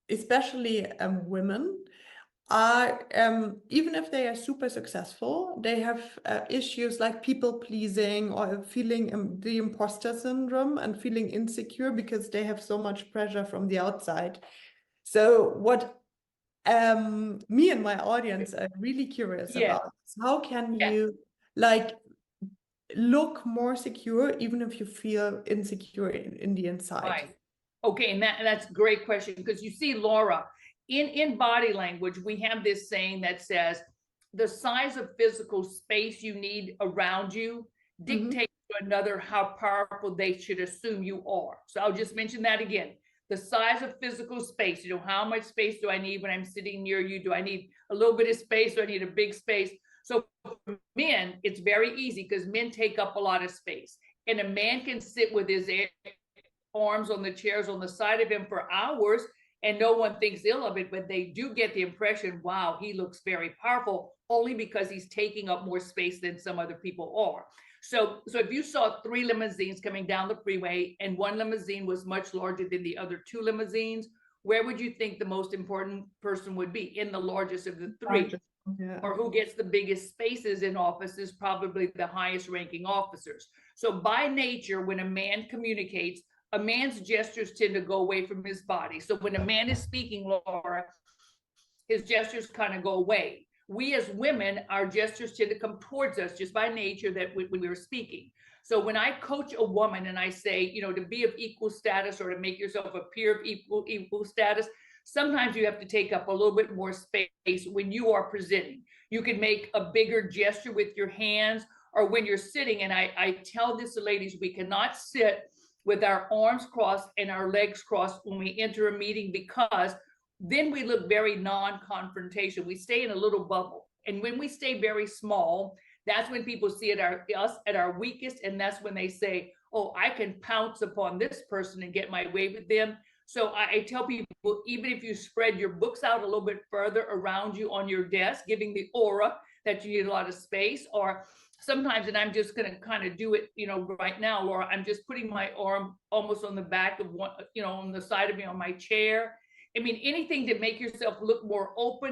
especially women, are even if they are super successful, they have issues like people pleasing or feeling the imposter syndrome and feeling insecure because they have so much pressure from the outside. So what me and my audience are really curious about is how can you like look more secure even if you feel insecure in the inside? Right. Okay, and that's a great question, because you see, Laura, in body language, we have this saying that says the size of physical space you need around you dictates to another how powerful they should assume you are. So I'll just mention that again. The size of physical space, how much space do I need when I'm sitting near you? Do I need a little bit of space? Do I need a big space? So for men, it's very easy because men take up a lot of space. And a man can sit with his arms on the chairs on the side of him for hours and no one thinks ill of it, but they do get the impression, wow, he looks very powerful, only because he's taking up more space than some other people are. So if you saw 3 limousines coming down the freeway and one limousine was much larger than the other 2 limousines, where would you think the most important person would be? In the largest of the 3. Yeah. Or who gets the biggest spaces in offices? Probably the highest ranking officers. So by nature, when a man communicates, a man's gestures tend to go away from his body. So when a man is speaking, Laura, his gestures kind of go away. We as women, our gestures tend to come towards us just by nature, that when we were speaking. So when I coach a woman and I say, to be of equal status or to make yourself appear of equal status, sometimes you have to take up a little bit more space when you are presenting. You can make a bigger gesture with your hands, or when you're sitting. And I tell this to ladies, we cannot sit with our arms crossed and our legs crossed when we enter a meeting, because then we look very non-confrontational. We stay in a little bubble. And when we stay very small, that's when people see us at our weakest. And that's when they say, oh, I can pounce upon this person and get my way with them. So I tell people, even if you spread your books out a little bit further around you on your desk, giving the aura that you need a lot of space, or sometimes, and I'm just going to kind of do it, right now, Laura, I'm just putting my arm almost on the back of one, on the side of me on my chair. I mean, anything to make yourself look more open